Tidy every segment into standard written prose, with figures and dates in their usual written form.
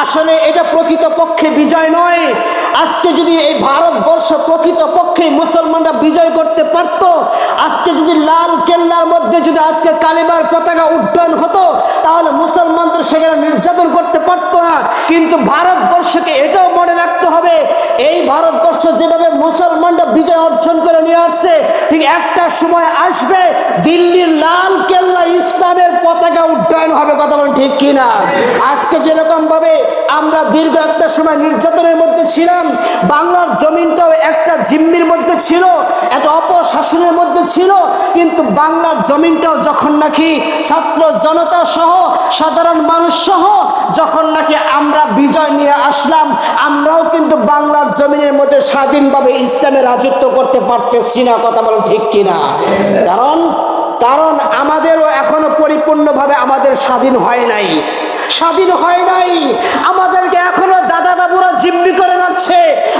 আসলে এটা প্রকৃতপক্ষে বিজয় নয়। আজকে যদি এই ভারতবর্ষ প্রকৃতপক্ষে মুসলমানরা বিজয় করতে পারত, আজকে যদি লাল কেল্লার মধ্যে যদি আজকে কালিমার পতাকা উড্ডয়ন হতো, তাহলে মুসলমানদের সেখানে নির্যাতন করতে পারত না। কিন্তু ভারতবর্ষকে এটাও মনে রাখতে হবে, এই ভারতবর্ষ যেভাবে মুসলমানরা বিজয় অর্জন করে নিয়ে আসছে, ঠিক একটা সময় আসবে দিল্লির লাল কেল্লা ইসলামের পতাকা উড্ডয়ন হবে। কথা বলেন ঠিক কিনা? আজকে যেরকম ভাবে আমরা দীর্ঘ একটা সময় নির্যাতনের মধ্যে ছিলাম, বাংলার জমিনটাও একটা জিম্মির মধ্যে ছিল, একটা অপশাসনের মধ্যে ছিল, কিন্তু বাংলার জমিনটাও যখন নাকি ছাত্র জনতা সহ সাধারণ মানুষ সহ যখন নাকি আমরা বিজয় নিয়ে আসলাম, আমরাও কিন্তু বাংলার জমিনের মধ্যে স্বাধীনভাবে ইসলামের রাজত্ব করতে পারতেছি না। কথা বলেন ঠিক কিনা? কারণ আমাদেরও এখনো পরিপূর্ণভাবে আমাদের স্বাধীন হয় নাই। আমাদেরকে এখনো দাদা বাবুরা জিম্মি করে রাখছে,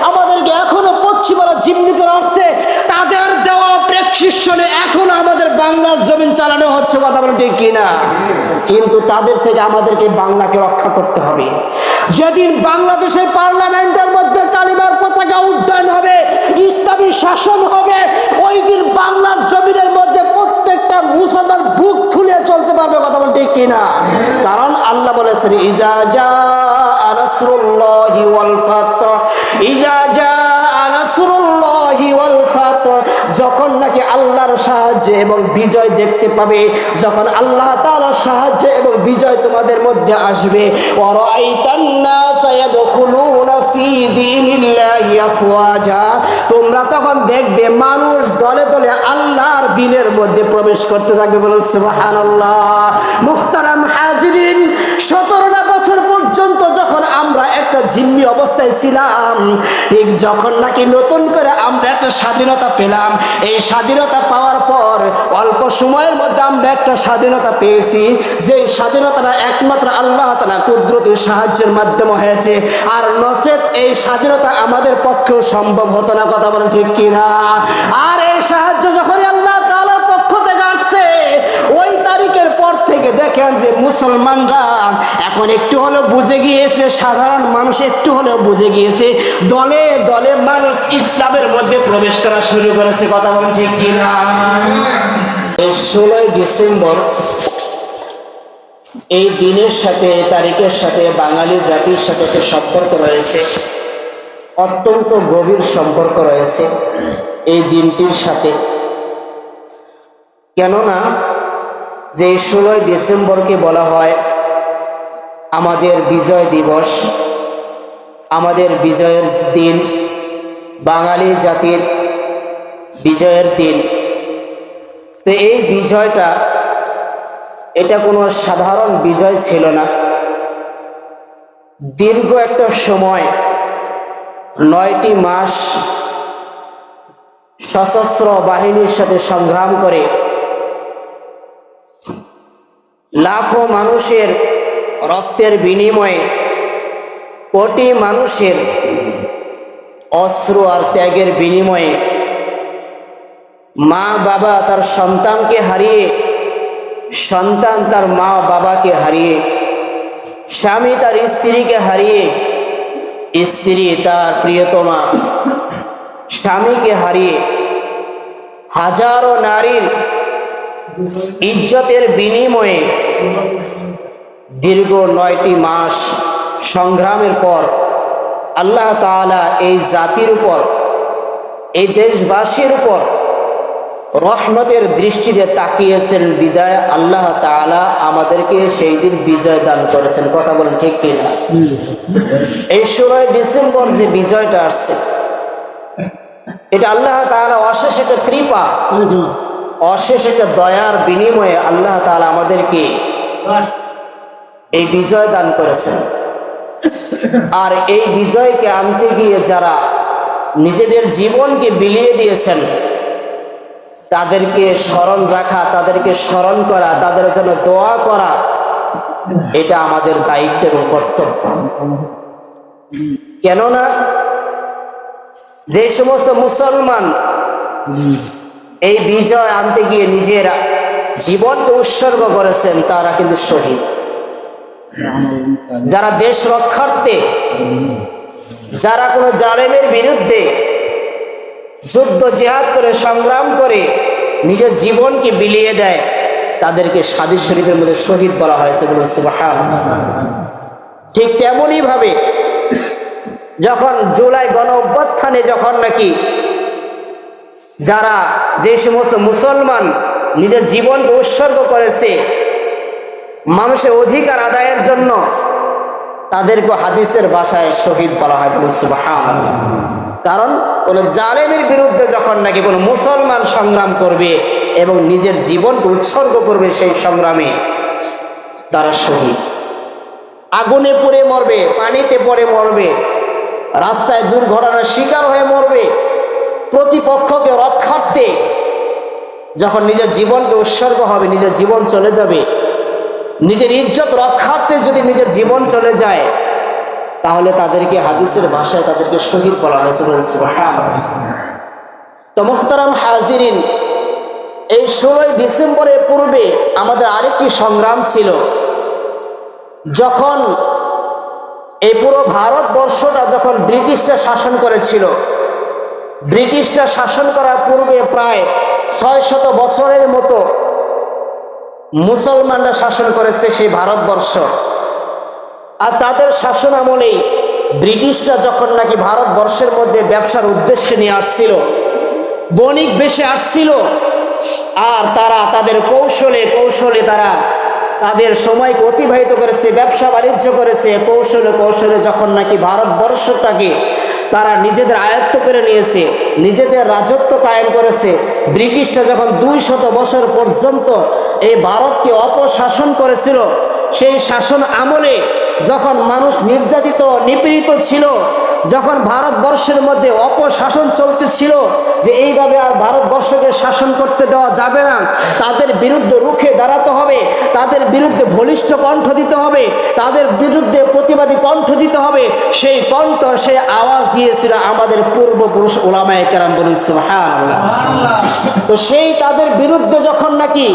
আমাদেরকে এখনো পশ্চিমারা জিম্মি করে আসছে। তাদের দেওয়া প্রেসক্রিপশনে এখনো আমাদের বাংলার জমিন চালানো হচ্ছে। কথা বলেন ঠিক কিনা? কিন্তু তাদের থেকে আমাদেরকে বাংলাকে রক্ষা করতে হবে। যেদিন বাংলাদেশের পার্লামেন্টের মধ্যে কালিমার পতাকা উড্ডয়ন হবে, ইসলামী শাসন হবে, ওই দিন বাংলার জমিনের মধ্যে প্রত্যেকটা মুসলমান বুক ফুলিয়ে চলতে পারবে। কথা বলেন ঠিক কিনা? কারণ আল্লাহ বলেছেন, ইজা জাআ নাসরুল্লাহি ওয়াল ফাতহ, ইজা জাআ নাসরুল্লাহি ওয়াল ফাতহ, যখন নাকি আল্লাহর সাহায্য এবং বিজয় দেখতে পাবে, যখন আল্লাহ তাআলার সাহায্য এবং বিজয় তোমাদের মধ্যে আসবে, ওয়া রাআইতান নাসা ইয়াদখুলুনা ফি দীনিল্লাহি আফওয়াজা, তোমরা তখন দেখবে মানুষ দলে দলে আল্লাহর দ্বীনের মধ্যে প্রবেশ করতে থাকবে। বলুন সুবহানাল্লাহ। মুহতারাম হাজিরিন, 17টা বছর পর্যন্ত যখন আমরা একটা জিম্মি অবস্থায় ছিলাম, ঠিক যখন নাকি নতুন করে আমরা একটা স্বাধীনতা পেলাম, এই স্বাধীনতা পাওয়ার পর অল্প সময়ের মধ্যে আমরা একটা স্বাধীনতা পেয়েছি, যে স্বাধীনতাটা একমাত্র আল্লাহ তাআলা কুদরতি সাহায্যের মাধ্যমে হয়েছে, আর নচেত এই স্বাধীনতা আমাদের পক্ষেও সম্ভব হতো না। কথা বলেন ঠিক কিনা? আর এই সাহায্য যখন আল্লাহ তাআলার পক্ষ থেকে আসছে, ওই তারিখের পর থেকে দেখেন যে মুসলমানরা এখন একটু হলেও বুঝে গিয়েছে, সাধারণ মানুষ একটু হলেও বুঝে গিয়েছে, দলে দলে মানুষ ইসলামের মধ্যে প্রবেশ করা শুরু করেছে। কথা বলেন ঠিক কিনা? 16 ডিসেম্বর এই দিনের সাথে, এই তারিখের সাথে বাঙালি জাতির সাথে একটা সম্পর্ক রয়েছে, অত্যন্ত গভীর সম্পর্ক রয়েছে এই দিনটির সাথে। কেননা যে 16 ডিসেম্বরকে বলা হয় আমাদের বিজয় দিবস, আমাদের বিজয়ের দিন, বাঙালি জাতির বিজয়ের দিন। তো এই বিজয়টা এটা কোনো সাধারণ বিজয় ছিল না। দীর্ঘ একটা সময় 9টি মাস সশস্ত্র বাহিনীর সাথে সংগ্রাম করে লাখো মানুষের রক্তের বিনিময়ে, কোটি মানুষের অশ্রু আর ত্যাগের বিনিময়ে মা বাবা তার সন্তানকে হারিয়ে, সন্তান তার মা বাবাকে হারিয়ে, স্বামী তার স্ত্রীকে হারিয়ে, স্ত্রী তার প্রিয়তমা স্বামীকে হারিয়ে, হাজারো নারীর ইজ্জতের বিনিময়ে দীর্ঘ 9টি মাস সংগ্রামের পর আল্লাহ তাআলা এই জাতির উপর, এই দেশবাসীর উপর রহমতের দৃষ্টিতে তাকিয়েছেন বিদায় আল্লাহ তাআলা আমাদেরকে সেই দিন বিজয় দান করেছেন। কথা বলেন ঠিক কিনা? এই 16 ডিসেম্বর যে বিজয়টা আসছে, এটা আল্লাহ তাআলা অশেষ একটা কৃপা, অশেষ একটা দয়ার বিনিময়ে আল্লাহ তাআলা আমাদেরকে এই বিজয় দান করেছেন। আর এই বিজয়কে আনতে গিয়ে যারা নিজেদের জীবনকে বিলিয়ে দিয়েছেন, তাদেরকে স্মরণ রাখা, তাদেরকে স্মরণ করা, তাদের জন্য দোয়া করা, এটা আমাদের দায়িত্ব এবং কর্তব্য। কেননা যে সমস্ত মুসলমান এই বিজয় আনতে গিয়ে নিজেরা জীবনকে উৎসর্গ করেছেন, তারা কিন্তু শহীদ। যারা দেশ রক্ষার্থে, যারা কোনো জালেমের বিরুদ্ধে যুদ্ধ জিহাদ করে সংগ্রাম করে নিজের জীবনকে বিলিয়ে দেয়, তাদেরকে হাদিস শরীফের মধ্যে শহীদ বলা হয়েছে। বলুন সুবহানাল্লাহ। ঠিক তেমনই ভাবে যখন জুলাই গণ অভ্যুত্থানে যখন নাকি যারা যে সমস্ত মুসলমান নিজের জীবনকে উৎসর্গ করেছে মানুষের অধিকার আদায়ের জন্য, তাদেরকে হাদিসের ভাষায় শহীদ বলা হয়। বলুন সুবহানাল্লাহ। কারণ কোন জালেমের বিরুদ্ধে যখন নাকি কোনো মুসলমান সংগ্রাম করবে এবং নিজের জীবনকে উৎসর্গ করবে, সেই সংগ্রামে তারা শহীদ। আগুনে পুড়ে মরবে, পানিতে পড়ে মরবে, রাস্তায় দুর্ঘটনার শিকার হয়ে মরবে, প্রতিপক্ষকে রক্ষার্থে যখন নিজের জীবনকে উৎসর্গ হবে, নিজের জীবন চলে যাবে, নিজের ইজ্জত রক্ষার্থে যদি নিজের জীবন চলে যায়, তাহলে তাদেরকে হাদিসের ভাষায় তাদেরকে শহীদ বলা হয়েছে। তো মুহতারাম হাজিরিন, এই 16 ডিসেম্বরের পূর্বে আমাদের আরেকটি সংগ্রাম ছিল। যখন এই পুরো ভারতবর্ষটা যখন ব্রিটিশরা শাসন করেছিল, ব্রিটিশরা শাসন করার পূর্বে প্রায় 600 বছরের মতো মুসলমানরা শাসন করেছে সেই ভারতবর্ষ। আর তাদের শাসন আমলেই ব্রিটিশরা যখন নাকি ভারতবর্ষের মধ্যে ব্যবসার উদ্দেশ্যে নিয়ে আসছিল, বণিক বেশে আসছিল, আর তারা তাদের কৌশলে কৌশলে তারা তাদের সময়কে অতিবাহিত করেছে, ব্যবসা বাণিজ্য করেছে, কৌশলে কৌশলে যখন নাকি ভারতবর্ষটাকে তারা নিজেদের আয়ত্ত করে নিয়েছে, নিজেদের রাজত্ব কায়েম করেছে। ব্রিটিশরা যখন 200 বছর পর্যন্ত এই ভারতকে অপশাসন করেছিল, সেই শাসন আমলে যখন মানুষ নির্যাতিত নিপীড়িত ছিল, যখন ভারতবর্ষের মধ্যে অপশাসন চলতেছিল যে এইভাবে আর ভারতবর্ষকে শাসন করতে দেওয়া যাবে না, তাদের বিরুদ্ধে রুখে দাঁড়াতে হবে, তাদের বিরুদ্ধে বলিষ্ঠ কণ্ঠ দিতে হবে, তাদের বিরুদ্ধে প্রতিবাদী কণ্ঠ দিতে হবে, সেই কণ্ঠ সেই আওয়াজ দিয়েছিল আমাদের পূর্বপুরুষ উলামায়ে কেরাম। বলি সুবহানাল্লাহ। তো সেই তাদের বিরুদ্ধে যখন নাকি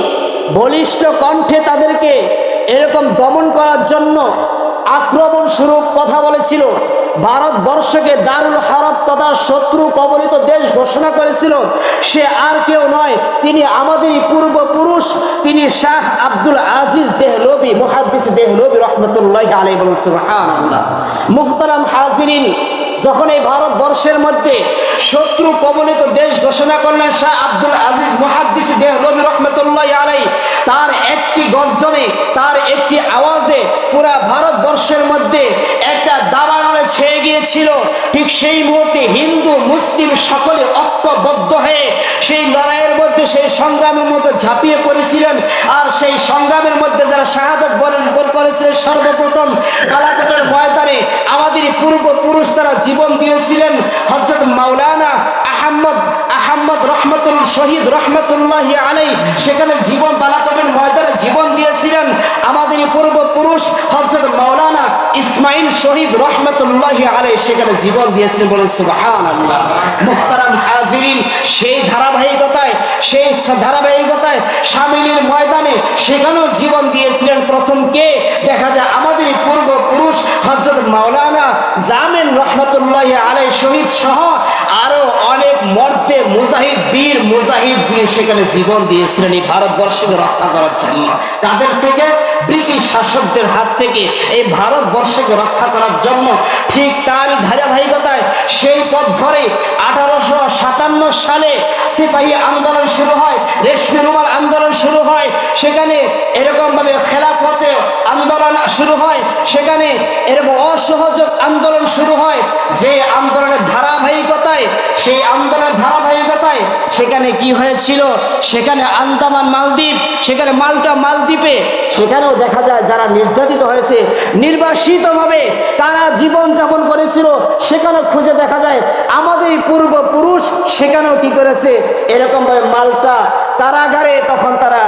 বলিষ্ঠ কণ্ঠে তাদেরকে এরকম দমন করার জন্য আক্রমণ স্বরূপ কথা বলেছিল, ভারতবর্ষকে দারুল হারব তথা শত্রু কবলিত দেশ ঘোষণা করেছিল, সে আর কেউ নয়, তিনি আমাদেরই পূর্বপুরুষ, তিনি শাহ আব্দুল আজিজ দেহলভী, মুহাদ্দিস দেহলভী রহমতুল্লাহি আলাইহি। বলুন সুবহানাল্লাহ। মুহতারাম হাজিরিন, যখন এই ভারতবর্ষের মধ্যে শত্রু কবলিত দেশ ঘোষণা করলেন শাহ আব্দুল আজিজ মুহাদ্দিস দেহলভী রহমতুল্লাহি আলাইহি, তার একটি গর্জনে, তার একটি আওয়াজে পুরা ভারতবর্ষের মধ্যে একটা দাবানলে ছেয়ে গিয়েছিল। ঠিক সেই মুহূর্তে হিন্দু মুসলিম সকলে ঐক্যবদ্ধ হয়ে সেই লড়াইয়ের মধ্যে, সেই সংগ্রামের মধ্যে ঝাঁপিয়ে পড়েছিলেন। আর সেই সংগ্রামের মধ্যে যারা শাহাদাত বরণ করেছিলেন, সর্বপ্রথম কালাকাটার ময়দানে আমাদের পূর্বপুরুষ তারা জীবন দিয়েছিলেন। হযরত মাওলানা আহমদ রহমতুল শহীদ রহমতুল্লাহি আলাইহি সেখানে জীবন বালাকটের ময়দানে জীবন দিয়েছিলেন। আমাদের পূর্বপুরুষ হযরত মাওলানা ইসমাইল শহীদ রহমতুল্লাহি আলাইহি সেখানে জীবন দিয়েছিলেন। বলে সুবহানাল্লাহ। মুহতারাম হাজিরিন, সেই ধারাবাহিকতায় শামিলির ময়দানে সেখানেও জীবন দিয়েছিলেন প্রথম কে? দেখা যায় আমাদের পূর্বপুরুষ হযরত মাওলানা জামিন রহমতুল্লাহি আলাইহি শহীদ সহ আরো অনেক মর্দে মুজাহিদ, বীর মুজাহিদগুলি সেখানে জীবন দিয়েছিলেন এই ভারতবর্ষকে রক্ষা করার জন্য, তাদের থেকে ব্রিটিশ শাসকদের হাত থেকে এই ভারতবর্ষকে রক্ষা করার জন্য। ঠিক তারই ধারাবাহিকতায় সেই পথ ধরে 1857 সালে সিপাহী আন্দোলন শুরু হয়, রেশমি রুমাল আন্দোলন শুরু হয়, সেখানে এরকমভাবে খেলাফতে আন্দোলন শুরু হয়, সেখানে এরকম অসহযোগ আন্দোলন শুরু হয়। যে আন্দোলনের ধারাবাহিকতায়, সেই আন্দোলনের ধারাবাহিকতায় সেখানে কি হয়েছিল, সেখানে আন্দামান মালদ্বীপ, সেখানে মাল্টা মালদ্বীপে সেখানেও দেখা যায় যারা নির্যাতিত হয়েছে, নির্বাসিতভাবে তারা জীবনযাপন করেছিল, সেখানেও খুঁজে দেখা যায় আমাদের পূর্বপুরুষ সেখানেও কি করেছে, এরকমভাবে মাল্টা কারাগারে তখন তারা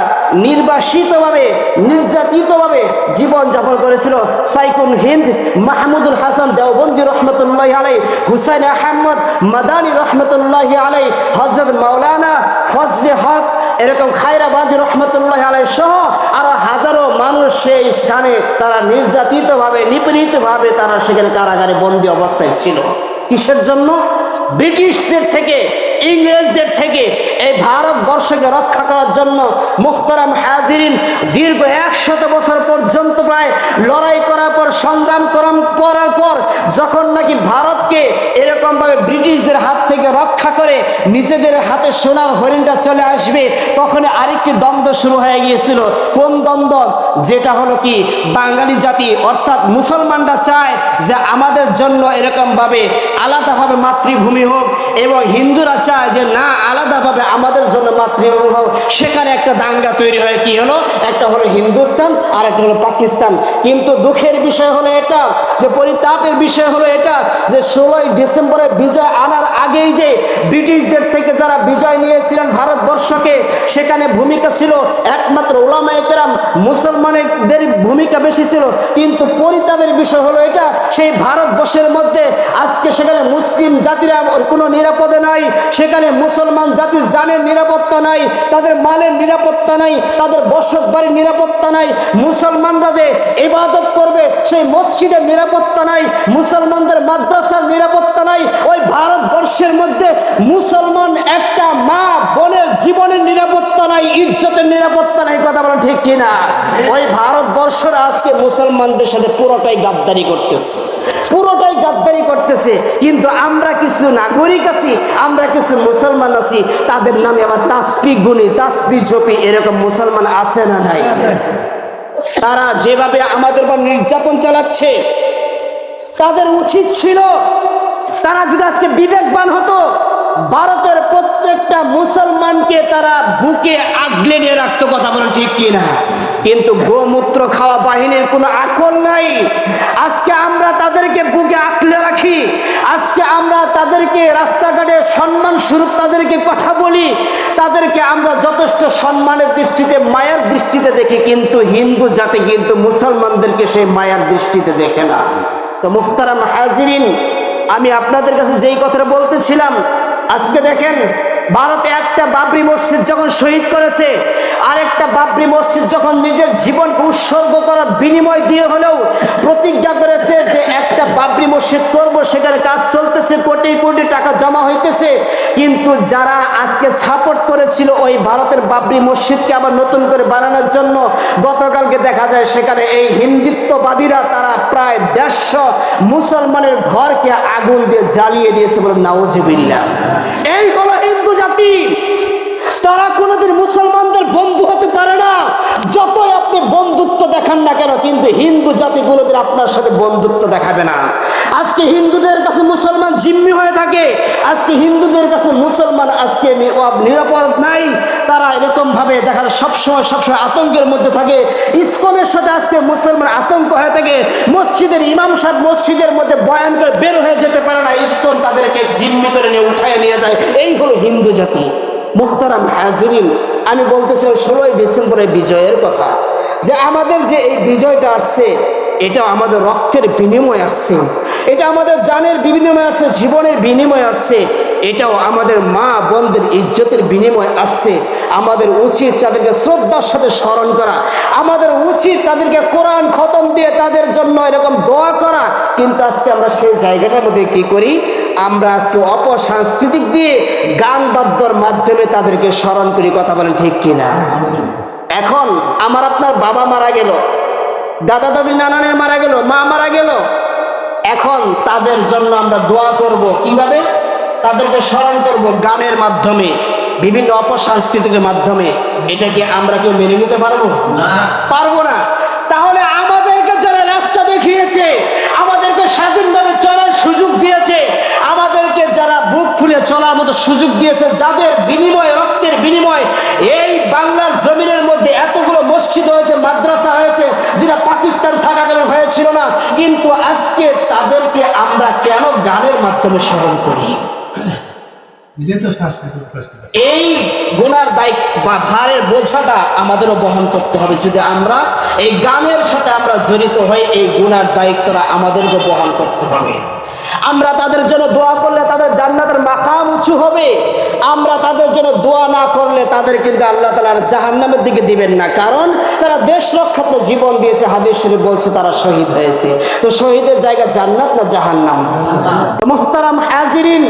নির্বাসিতভাবে নির্যাতিতভাবে জীবনযাপন করেছিল। সাইকুল হিন্দ মাহমুদুল হাসান দেওবন্দি রহমতুল্লাহি আলাইহি, হুসাইন আহমদ মাদানী রহমতুল্লাহি আলাইহি, হযরত মাওলানা ফজলে হক এরকম খায়রাবাদী রহমতুল্লাহ আলাইহি সহ আরো হাজারো মানুষ সেই স্থানে তারা নির্যাতিতভাবে নিপীড়িতভাবে তারা সেখানে কারাগারে বন্দী অবস্থায় ছিল। কিসের জন্য? ব্রিটিশদের থেকে, ইংরেজদের থেকে এই ভারতবর্ষকে রক্ষা করার জন্য। মুহতারাম হাজিরিন, দীর্ঘ 100 বছর পর্যন্ত প্রায় লড়াই করার পর, সংগ্রাম করার পর যখন নাকি ভারতকে এরকমভাবে ব্রিটিশদের হাত থেকে রক্ষা করে নিজেদের হাতে সোনার হরিণটা চলে আসবে, তখন আরেকটি দ্বন্দ্ব শুরু হয়ে গিয়েছিল। কোন দ্বন্দ্ব? যেটা হলো কি, বাঙালি জাতি অর্থাৎ মুসলমানরা চায় যে আমাদের জন্য এরকমভাবে আলাদাভাবে মাতৃভূমি হোক, এবং হিন্দুরা চায় যে না, আলাদাভাবে আমাদের জন্য মাতৃভূমি হোক। সেখানে একটা দাঙ্গা তৈরি হয়। কি হলো? একটা হলো হিন্দুস্তান আর একটা হলো পাকিস্তান। কিন্তু দুঃখের বিষয় হলো এটা, যে পরিতাপের বিষয় হলো এটা, যে 16ই ডিসেম্বরে বিজয় আনার আগেই যে ব্রিটিশদের থেকে যারা বিজয় নিয়েছিলেন ভারতবর্ষকে, সেখানে ভূমিকা ছিল একমাত্র উলামায়ে কেরাম, মুসলমানদের ভূমিকা বেশি ছিল। কিন্তু পরিতাপের বিষয় হলো এটা, সেই ভারতবর্ষের মধ্যে আজকে সেখানে মুসলিম জাতিরা কোনো নিরাপদে নাই, সেখানে মুসলমান জাতির জানের নিরাপত্তা নাই, তাদের মালের নিরাপত্তা নাই, তাদের বসত বাড়ির নিরাপত্তা নাই, মুসলমানরা যে ইবাদত করবে সেই মসজিদের নিরাপত্তা নাই, মুসলমানদের মাদ্রাসার নিরাপত্তা নাই। ওই ভারতবর্ষের মধ্যে মুসলমান একটা মা বোনের জীবনের নিরাপত্তা নাই, ইজ্জতের নিরাপত্তা নাই। কথা বলেন ঠিক কিনা? ওই ভারতবর্ষরা আজকে মুসলমানদের সাথে পুরোটাই গাদ্দারি করতেছে, পুরোটাই গাদ্দারি করতেছে। কিন্তু আমরা কিছু নাগরিক আছি, আমরা কিছু মুসলমান আছি, তাদের নামে আবার তাসবিহ গুনি, তাসবিহ জপি, এরকম মুসলমান আছে না নাই? তারা যেভাবে আমাদের উপর নির্যাতন চালাচ্ছে, তাদের উচিত ছিল, তারা যদি আজকে বিবেকবান হতো, ভারতের প্রত্যেকটা মুসলমানকে তারা বুকে আগলে নিয়ে রাখতো। কথা বলেন ঠিক কিনা? কিন্তু গোমূত্র খাওয়া বাহিনীর কোনো আকল নাই। আজকে আমরা তাদেরকে বুকে আঁকলে রাখি, আজকে আমরা তাদেরকে রাস্তাঘাটে সম্মান স্বরূপ তাদেরকে কথা বলি, তাদেরকে আমরা যথেষ্ট সম্মানের দৃষ্টিতে, মায়ার দৃষ্টিতে দেখি। কিন্তু হিন্দু জাতি কিন্তু মুসলমানদেরকে সেই মায়ার দৃষ্টিতে দেখে না। তো মুহতারাম হাজিরিন, আমি আপনাদের কাছে যেই কথাটা বলতেছিলাম, আজকে দেখেন ভারতে একটা বাবরি মসজিদ যখন শহীদ করেছে, আরেকটা বাবরি মসজিদ যখন নিজের জীবনকে উৎসর্গ করার বিনিময় দিয়ে হলেও প্রতিজ্ঞা করেছে যে একটা বাবরি মসজিদ করব, সেখানে কাজ চলতেছে, কোটি কোটি টাকা জমা হইতেছে। কিন্তু যারা আজকে সাপোর্ট করেছিল ওই ভারতের বাবরি মসজিদকে আবার নতুন করে বানানোর জন্য, গতকালকে দেখা যায় সেখানে এই হিন্দুত্ববাদীরা তারা প্রায় 150 মুসলমানের ঘরকে আগুন দিয়ে জ্বালিয়ে দিয়েছে। বলে নাউজুবিল্লাহ। এই হলো হিন্দু জাতি। তারা কোনোদিন মুসলমানদের বন্ধু হতে পারে না, যতই আপনি বন্ধুত্ব দেখান না কেন, কিন্তু হিন্দু জাতি কোনোদিন আপনার সাথে বন্ধুত্ব দেখাবে না। আজকে হিন্দুদের কাছে মুসলমান জিম্মি হয়ে থাকে, আজকে হিন্দুদের কাছে মুসলমান আজকে নিরাপদ নাই। তারা এরকম ভাবে দেখা যায় সবসময় আতঙ্কের মধ্যে থাকে। ইসকনের সাথে আজকে মুসলমান আতঙ্ক হয়ে থাকে। মসজিদের ইমাম সাহেব মসজিদের মধ্যে বয়ান করে বের হয়ে যেতে পারে না, ইসকন তাদেরকে জিম্মি করে নিয়ে উঠায় নিয়ে যায়। এই হলো হিন্দু জাতি। মুহতারাম হাজিরিন, আমি বলতেছিলাম 16ই ডিসেম্বরের বিজয়ের কথা, যে আমাদের যে এই বিজয়টা আসছে, এটা আমাদের রক্তের বিনিময় আসছে, এটা আমাদের জানের বিনিময় আসছে, জীবনের বিনিময় আসছে, এটাও আমাদের মা বোনদের ইজ্জতের বিনিময় আসছে। আমাদের উচিত তাদেরকে শ্রদ্ধার সাথে স্মরণ করা, আমাদের উচিত তাদেরকে কোরআন খতম দিয়ে তাদের জন্য এরকম দোয়া করা। কিন্তু আজকে আমরা সেই জায়গাটার মধ্যে কি করি? আমরা আজকে অপসাংস্কৃতিক দিয়ে গান বাদ্যর মাধ্যমে তাদেরকে স্মরণ করি। কথা বলেন ঠিক কিনা? এখন আমার আপনার বাবা মারা গেল, দাদা দাদি নানানের মারা গেল, মা মারা গেল, এখন তাদের জন্য আমরা দোয়া করব কিভাবে? তাদেরকে স্মরণ করব গানের মাধ্যমে, বিভিন্ন অপসংস্কৃতির মাধ্যমে। এটা কি আমরা কেউ মেনে নিতে পারবো? না, পারবো না। তাহলে আমাদেরকে যারা রাস্তা দেখিয়েছে, আমাদেরকে স্বাধীনভাবে চলার সুযোগ দিয়েছে, আমাদেরকে যারা বুক ফুলে চলার মতো সুযোগ দিয়েছে, যাদের বিনিময়, রক্তের বিনিময় এই বাংলার জমিনের মধ্যে এতগুলো মসজিদ হয়েছে, মাদ্রাসা হয়েছে, যেটা পাকিস্তান থাকাকালীন হয়েছিল না, কিন্তু আজকে তাদেরকে আমরা কেন গানের মাধ্যমে স্মরণ করি? এই গুনার দায়িত্ব বা ভারের বোঝাটা আমাদেরও বহন করতে হবে। যদি আমরা এই গানের সাথে আমরা জড়িত হই, এই গুনার দায়িত্বটা আমাদেরকে বহন করতে হবে। আমরা তাদের জন্য দোয়া করলে তাদের জান্নাতের মাকাম উঁচু হবে, আমরা তাদের জন্য দোয়া না করলে তাদের কিন্তু আল্লাহ তাআলা জাহান্নামের দিকে দিবেন না, কারণ তারা দেশ রক্ষার্থে জীবন দিয়েছে। হাদিস শরীফ বলছে তারা শহীদ হয়েছে। তো শহীদের জায়গা জান্নাত না জাহান্নাম? মুহতারাম হাজিরিন,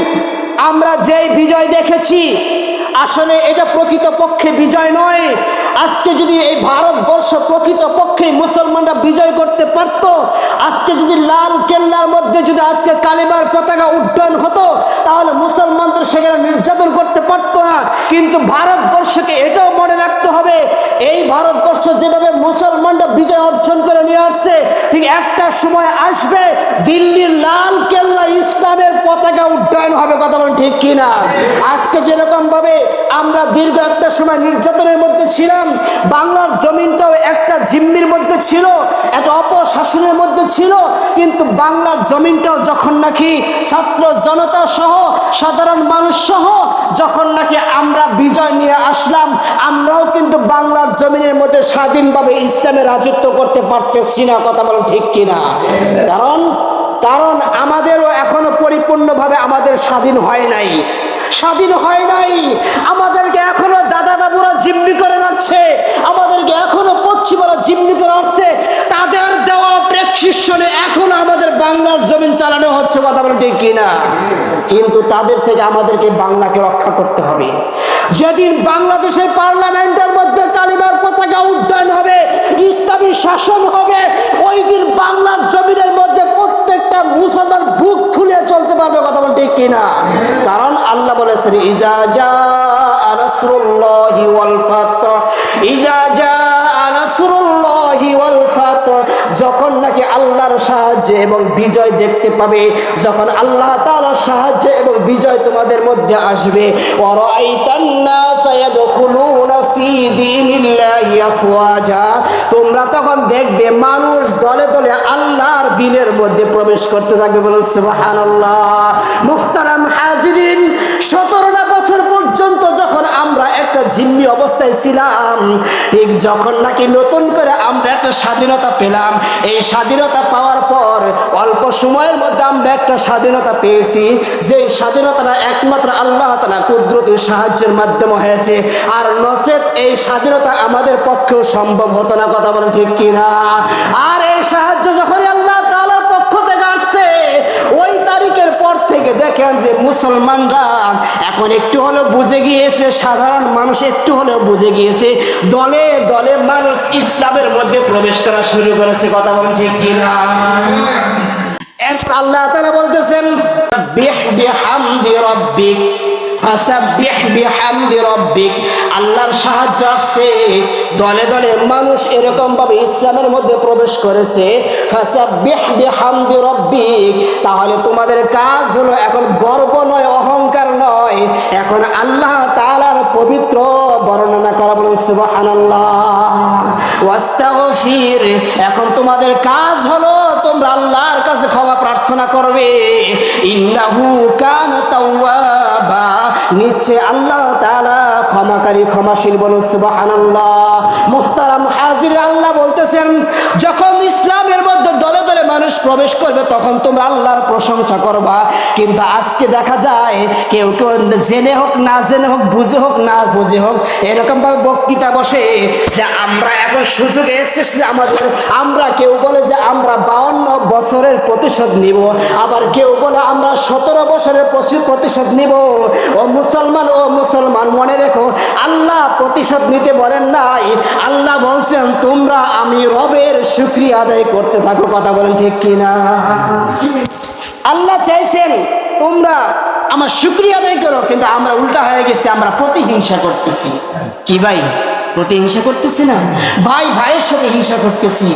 আমরা যেই বিজয় দেখেছি আসলে এটা প্রকৃতপক্ষে বিজয় নয়। আজকে যদি এই ভারতবর্ষ প্রকৃতপক্ষে মুসলমানরা বিজয় করতে পারত, আজকে যদি লাল কেল্লার মধ্যে যদি আজকে কালিমার পতাকা উড্ডয়ন হতো, তাহলে মুসলমানদের সেখানে নির্যাতন করতে পারতো না। কিন্তু ভারতবর্ষকে এটাও মনে রাখতে হবে, এই ভারতবর্ষ যেভাবে মুসলমানরা বিজয় অর্জন করে নিয়ে আসছে, ঠিক একটা সময় আসবে দিল্লির লাল কেল্লা ইসলামের পতাকা উড্ডয়ন হবে। কথা বলেন ঠিক কিনা? আজকে যেরকম ভাবে আমরা দীর্ঘ একটা সময় নির্যাতনের মধ্যে ছিলাম, বাংলার জমিনটাও একটা জিম্মির মধ্যে ছিল, একটা অপশাসনের মধ্যে ছিল, কিন্তু বাংলার জমিনটাও যখন নাকি ছাত্র জনতা সহ সাধারণ মানুষ সহ যখন নাকি আমরা বিজয় নিয়ে আসলাম, আমরাও কিন্তু বাংলার জমিনের মধ্যে স্বাধীনভাবে ইসলামের রাজত্ব করতে পারতেছি না। কথা বলেন ঠিক কিনা? কারণ আমাদেরও এখনো পরিপূর্ণভাবে আমাদের স্বাধীন হয় নাই, স্বাধীন হয় নাই। আমাদেরকে এখনো দাদা বাবুরা জিম্মি করে রাখছে, আমাদেরকে এখনো পশ্চিমারা জিম্মি করে আসছে। তাদের দেওয়া প্রেসক্রিপশনে এখনো আমাদের বাংলার জমিন চালানো হচ্ছে। কথা বলেন ঠিক কিনা? কিন্তু তাদের থেকে আমাদেরকে বাংলাকে রক্ষা করতে হবে। যেদিন বাংলাদেশের পার্লামেন্টের মধ্যে কালিমার পতাকা উড্ডয়ন হবে, ইসলামী শাসন হবে, ওই দিন বাংলার জমিনের মধ্যে প্রত্যেকটা মুসলমান বুক ফুলিয়ে চলতে পারবে। কথা বলেন ঠিক কিনা? কারণ আল্লাহ বলেছেন, ইজা জাআ নাসরুল্লাহি ওয়াল ফাতহ, ইজা জাআ নাসরুল্লাহি ওয়াল ফাতহ, যখন নাকি আল্লাহর সাহায্য এবং বিজয় দেখতে পাবে, যখন আল্লাহ তাআলার সাহায্য এবং বিজয় তোমাদের মধ্যে আসবে, ওয়া রাআইতান নাসা ইয়াদখুলুনা ফি দীনিল্লাহি আফওয়াজা, তোমরা তখন দেখবে মানুষ দলে দলে আল্লাহর দ্বীনের মধ্যে প্রবেশ করতে থাকবে। বলুন সুবহানাল্লাহ। মুহতারাম হাজিরিন, 17টা বছর পর্যন্ত যখন আমরা একটা জিম্মি অবস্থায় ছিলাম, ঠিক যখন নাকি নতুন করে আমরা একটা স্বাধীনতা পেলাম, এই স্বাধীনতা পাওয়ার পর অল্প সময়ের মধ্যে আমরা একটা স্বাধীনতা পেয়েছি, যে স্বাধীনতাটা একমাত্র আল্লাহ তাআলা কুদরতের সাহায্যের মাধ্যমে হয়েছে, আর নচেত এই স্বাধীনতা আমাদের পক্ষেও সম্ভব হতো না। কথা বলেন ঠিক কিনা? আর এই সাহায্য যখন আল্লাহ তাআলার পক্ষ থেকে আসছে, ওই তারিখের পর থেকে দেখেন যে মুসলমানরা এখন একটু হলেও বুঝে গিয়েছে, সাধারণ মানুষ একটু হলেও বুঝে গিয়েছে, দলে দলে মানুষ ইসলামের মধ্যে প্রবেশ করা শুরু করেছে। কথা বলেন ঠিক কিনা? আল্লাহ তাআলা বলতেছেন, বিহামদি রাব্বিক ফাসাব্বিহ বিহামদি রাব্বিক, আল্লাহর সাহায্য আসছে, দলে দলে মানুষ এরকম ভাবে ইসলামের মধ্যে প্রবেশ করেছে। ফাসাব্বিহ বিহামদি রাব্বিক, তাহলে তোমাদের কাজ হলো এখন গর্ব নয়, অহংকার নয়, এখন আল্লাহ তাআলার পবিত্র বর্ণনা করা। বলুন সুবহানাল্লাহ। ওয়াস্তাগফির, এখন তোমাদের কাজ হলো তোমরা আল্লাহর কাছে ক্ষমা প্রার্থনা করবে। ইন্নাহু কানা তাওয়াবা, নিশ্চয় আল্লাহ তাআলা ক্ষমাকারী, ক্ষমাশীল। বলুন সুবহানাল্লাহ। মুহতারাম হাজির, আল্লাহ বলতেছেন, যখন ইসলামের মধ্যে দলে দলে মানুষ প্রবেশ করবে তখন তোমরা আল্লাহর প্রশংসা করবা। কিন্তু আজকে দেখা যায় কেউ কেউ জেনে হোক না জেনে হোক, বুঝে হোক না বুঝে হোক, এরকম ভাবে বক্তৃতা বসে যে আমরা এখন সুযোগ এসেছে আমাদের, আমরা কেউ বলে যে আমরা 52 বছরের প্রতিশোধ নিব, আবার কেউ বলে আমরা 17 বছরের প্রতিশোধ নিব। ও মুসলমান মনে রেখো, আল্লাহ প্রতিশোধ নিতে বলেন নাই, আল্লাহ বলছেন তোমরা আমি রবের শুকরিয়া আদায় করতে থাকো। কথা বলেন ঠিক কিনা? আল্লাহ চাইছেন তোমরা আমার শুকরিয়া আদায় করো, কিন্তু আমরা উল্টা হয়ে গেছি, আমরা প্রতিহিংসা করতেছি। কি ভাই? প্রতিহিংসা করতেছি না? ভাই ভাইয়ের সাথে হিংসা করতেছি,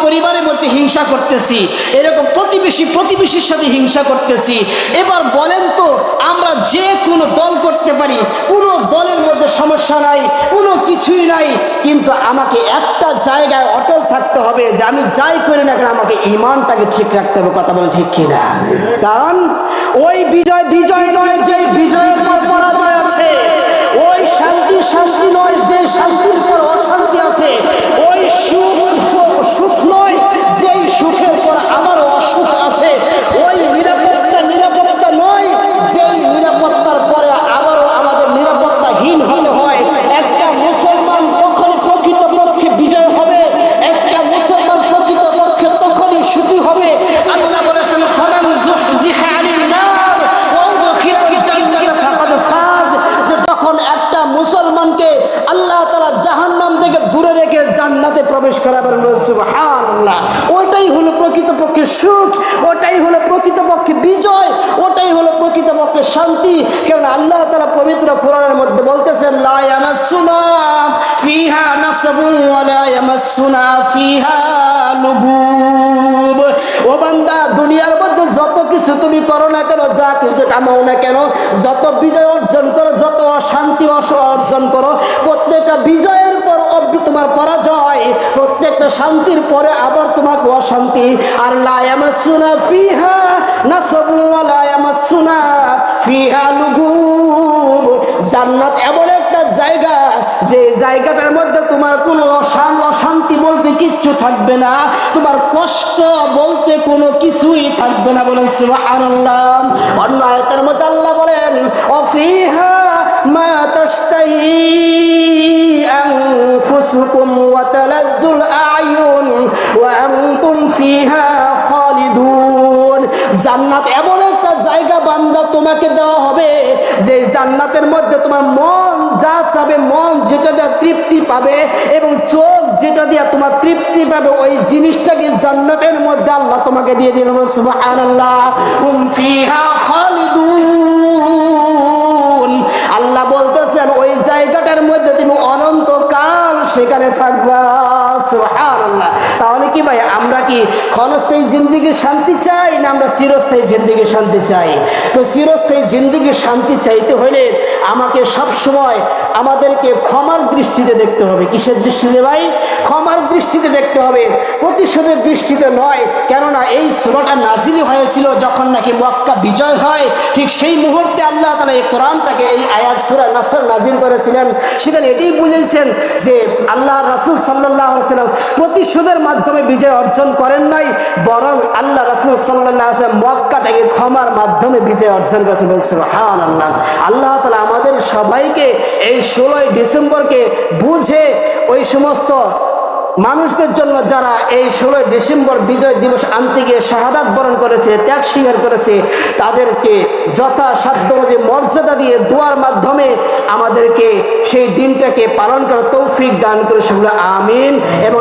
পরিবারের মধ্যে হিংসা করতেছি, এরকম প্রতিবেশীর সাথে হিংসা করতেছি। এবার বলেন তো, আমরা যে কোনো দল করতে পারি, কোনো দলের মধ্যে সমস্যা নাই, কোনো কিছুই নাই, কিন্তু আমাকে একটা জায়গায় অটল থাকতে হবে যে আমি যাই করি না কেন আমাকে ঈমানটাকে ঠিক রাখতে হবে। কথা বলেন ঠিক কিনা? কারণ ওই বিজয় নয় যে বিজয়ের পর পরাজয় আছে, ওই শান্তি নয় যে শান্তির পর অশান্তি আছে, ওই সুখ নয় যে সুখের পর আমার অসুখ আছে, ওই নিরাপদ জান্নাতে প্রবেশ করাবেন। সুবহানাল্লাহ। ওটাই হলো প্রকৃতপক্ষে সুখ, ওটাই হলো প্রকৃতপক্ষে বিজয়, ওটাই হলো প্রকৃতপক্ষে শান্তি। কারণ আল্লাহ তাআলা পবিত্র কোরআনের মধ্যে বলতেছেন, লা ইয়ামাসসুনা ফিহা নাসাবুন ওয়া লা ইয়ামাসসুনা ফিহা লুগুব। ও বান্দা, দুনিয়ার মধ্যে যত কিছু তুমি করো না কেন, যা কিছু কামাও না কেন, যত বিজয় অর্জন করো, যত অশান্তি অর্জন করো, প্রত্যেকটা বিজয়ের পর তোমার পরাজয়, প্রত্যেকটা শান্তির পরে আবার তোমাকে অশান্তি। আর লা ইয়ামাসসুনা ফিহা নাসাবুন ওয়া লা ইয়ামাসসুনা ফিহা লুগুব। জান্নাত এমন একটা জায়গা, যে জায়গাটার মধ্যে তোমার কোনো অশান্তি বলতে কিচ্ছু থাকবে না, তোমার কষ্ট বলতে কোনো কিছুই থাকবে না। বলেন সুবহানাল্লাহ। অন্য আয়াতের মধ্যে আল্লাহ বলেন, অফিহা মা তাশতাহি আনফুসুকুম ওয়া তালাজ্জুল আ'য়ুন ওয়া আনতুম ফিহা খালিদুন। জান্নাত এমন একটা জায়গা বান্দা তোমাকে দেওয়া হবে, যে জান্নাতের মধ্যে তোমার মন যা চাবে, মন যেটা দিয়ে তৃপ্তি পাবে এবং চোখ যেটা দিয়ে তোমার তৃপ্তি পাবে, ওই জিনিসটাকে জান্নাতের মধ্যে আল্লাহ তোমাকে দিয়ে দিলেন। সুবহানাল্লাহ। হুম ফিহা খালিদুন। আল্লাহ বলতেছেন ওই জায়গাটার মধ্যে তুমি অনন্তকাল সেখানে থাকবা। সুবহানাল্লাহ। তাহলে কি ভাই, আমরা কি ক্ষণস্থায়ী জিন্দেগির শান্তি চাই, না আমরা চিরস্থায়ী জিন্দেগির শান্তি চাই? তো চিরস্থায়ী জিন্দেগির শান্তি চাইতে হলে আমাকে সবসময় আমাদেরকে ক্ষমার দৃষ্টিতে দেখতে হবে। কিসের দৃষ্টিতে ভাই? ক্ষমার দৃষ্টিতে দেখতে হবে, প্রতিশোধের দৃষ্টিতে নয়। কেননা এই সূরাটা নাজিল হয়েছিল যখন নাকি মক্কা বিজয় হয়, ঠিক সেই মুহূর্তে আল্লাহ তাআলা এই কোরআনটাকে, এই আয়াত সূরা নাসর নাজিল করেছিলেন। সেখানে এটাই বুঝেছেন যে আল্লাহ রাসূল সাল্লাল্লাহু আলাইহি ওয়াসাল্লাম প্রতিশোধের মাধ্যমে বিজয় অর্জন করেন নাই, বরং আল্লাহ রাসূল সাল্লাল্লাহু আলাইহি ওয়াসাল্লাম মক্কাটাকে ক্ষমার মাধ্যমে বিজয় অর্জন করেছেন। সুবহানাল্লাহ। আল্লাহ তাআলা আমাদের সবাইকে এই 16 ডিসেম্বরকে বুঝে ওই সমস্ত মানুষদের জন্য যারা এই 16 ডিসেম্বর বিজয় দিবস আনতে গিয়ে শাহাদাত বরণ করেছে, ত্যাগ স্বীকার করেছে, তাদেরকে যথাসাধ্য যে মর্যাদা দিয়ে দোয়ার মাধ্যমে আমাদেরকে সেই দিনটাকে পালন করার তৌফিক দান করে, সেগুলো আমিন। এবং